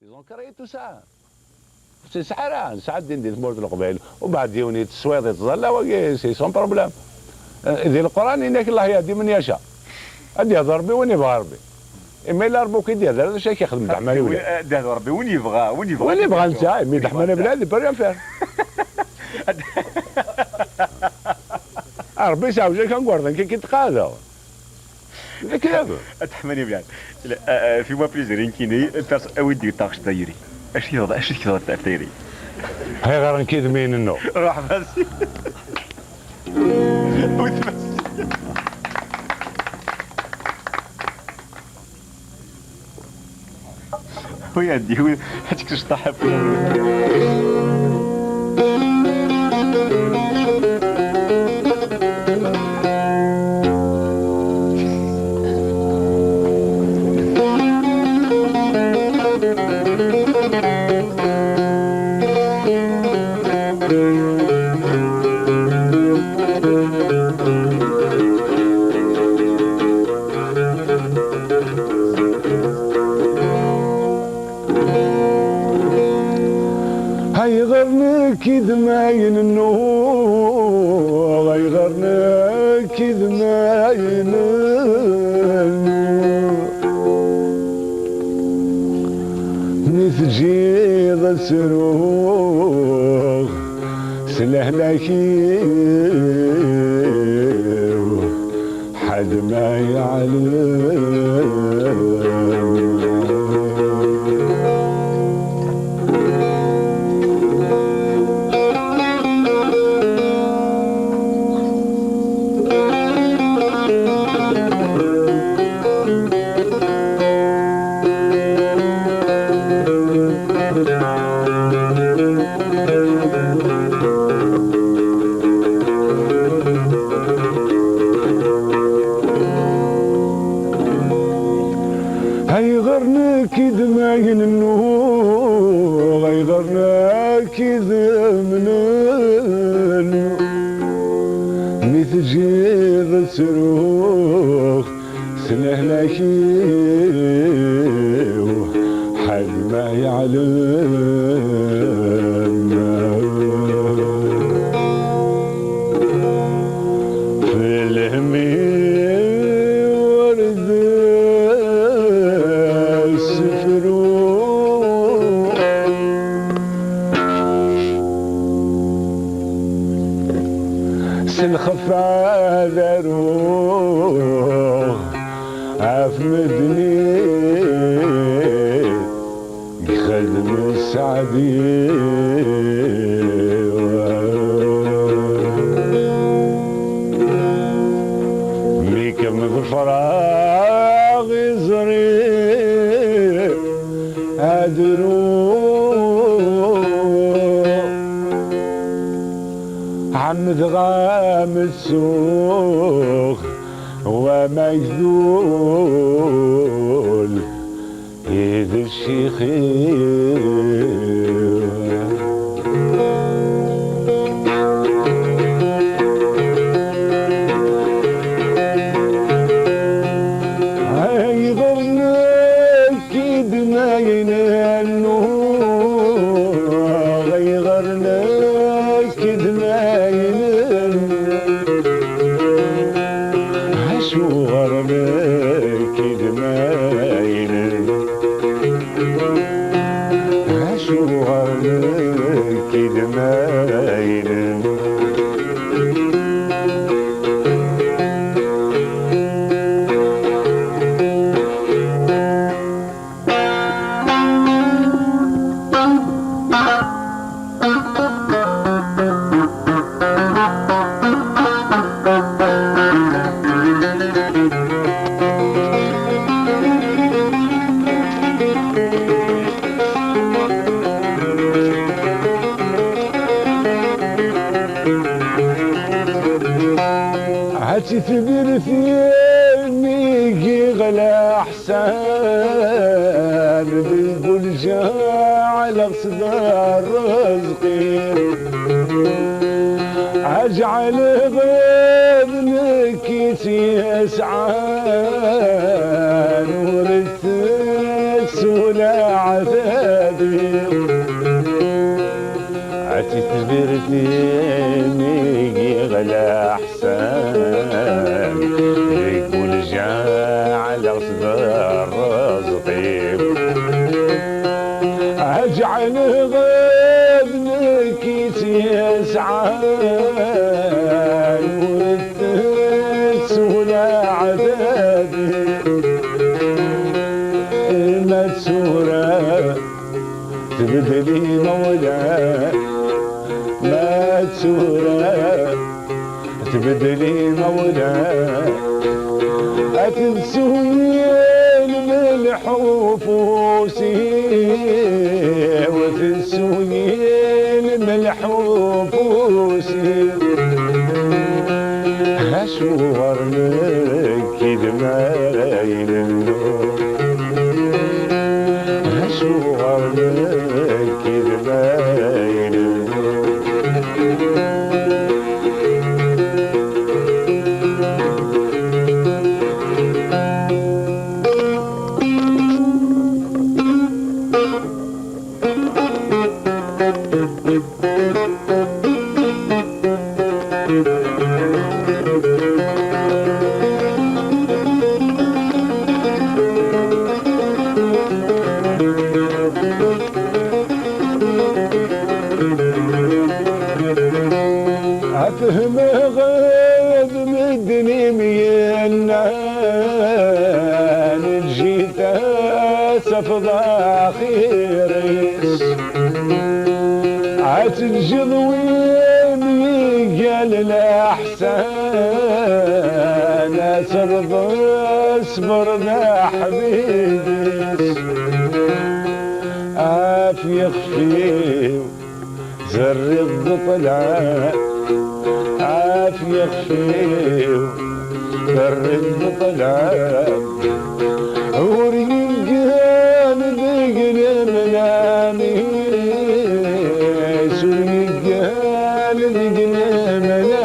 كرهت ساعة ساعة دين تمورد القبائل وبعد يوني السويد يتظل سي سون بروبليم ذي القرآن إنك الله يهدي من يشاء أدي هذا ربي وين يبغى ربي إما إلا ربي كيدير هذا الشيء كيخدم دحماني ولا أدي هذا ربي وين يبغى وين يبغى أنت مي دحماني بلادي بريان فيها ربي ساوي كنقول كي كيتقاضى كذا دحماني بلاد في ما بليزير يمكن أودي طاقش دايري اش كذا تاثيري هاي غير نكيد مين النو راح بس هو يدي هو هاتك تشطح كيد ماين النور غيرنا كيد ماين النور نتجيض السروغ سلهلكي حد ما يعلم هيغرنا كيد ماين النور غيغرنا كيد من النور مثجير السروخ سنهلكي حد ما يعلم في الهمي سنخفى ذروه عفمدني بخدم السعدي ميكم بالفراغ يزري أدروه عمد غام السوق ومجذول إذ الشيخ هيغرنا كيد ماين النور غيغرنا كيد ماين عشو غرنا كيد ماين عشو غرنا كيد ماين تثبر فيني غلا احسان بالبلجة على صدار رزقي اجعل غيرك يسعان ورث السلع عتادي عتي تبرتيني غلا حسان يقول جاع على صدر رزقي اجعل غابنك يسعان وتسول عذابي ما تسورة تبدلي مولاي ما تسورة تبدلي مولاي أتنسوني الملح وفوسي وتنسوني الملح وفوسي أشور لك دمايل النور أشور لك دمايل النور أفهم غيظ مدني مينا نجيت أسفض خيريس عتنجض ويني قال الأحسان أسرض اصبر ذا حبيبي عافي يخفي زرق طلع عافي يخفي زرق طلع وريقان ذقن منامي سوريقان ذقن منامي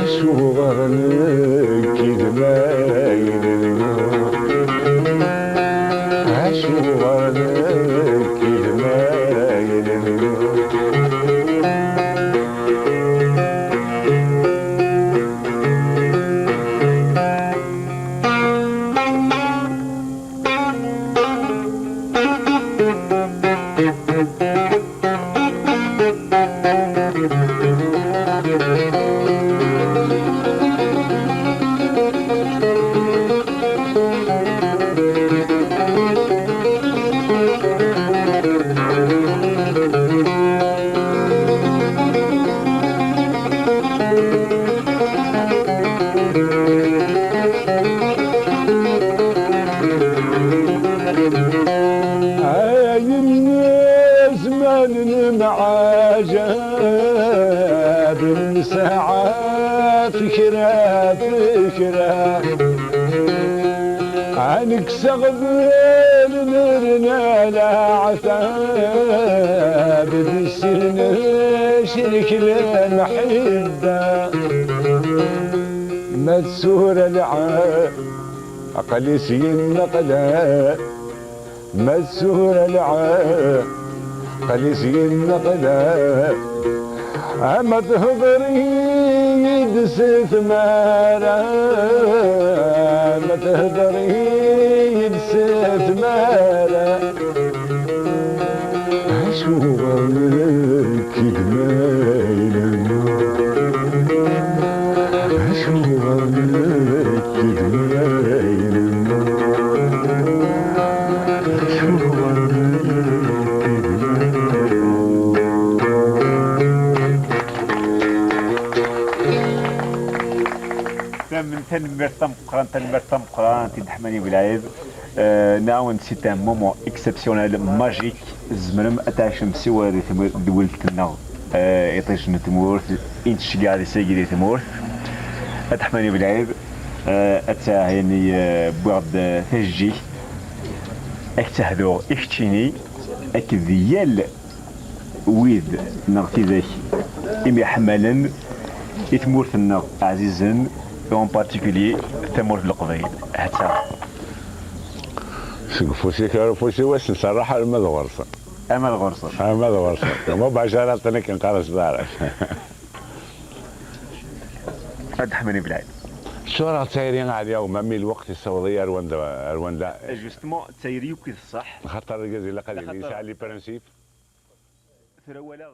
أشوغر لك دمايل النور أشوغر لك دمايل النور عجب ساعة فكرة فكرة عنك سغبين نرنا لا عتاب بسرنا شرك المحبة ما تسور العاب أقل سين نقلا ما تسور العاب قليسين نقلا أما تهضري يدس ثمارة ما تهضري يدس ثمارة أشوغر لك دمايل النور أشوغر لك دمايل النور أشوغر من تنمر تمقران تدحمني بالعيب نعاون سيت ان مومون اكسبسيونيل ماجيك زمرم اتاشم سوا دولتنا يطيش نتمورث انتش قاعد يسيقي تمورث اتحمني بالعيب اتاهيني بعد ثجي اكتهدو اكتيني اكذيال ويد نغتي ذاك إمي حملا يتمورثنا عزيزا اون بارتيكولي تمورث القبائل حتى فوشي واش نصراحة ما الغرصة أما الغرصة ما الغرصة ما بعشرة أنا كنقرص دارك تحمني بالعين. شو راه تايرين على اليوم مي الوقت السعودية أروان لا جوستمون تسيريو كي الصح خاطر الجزيرة قليل يسعى لي برانسيب ثرا ولا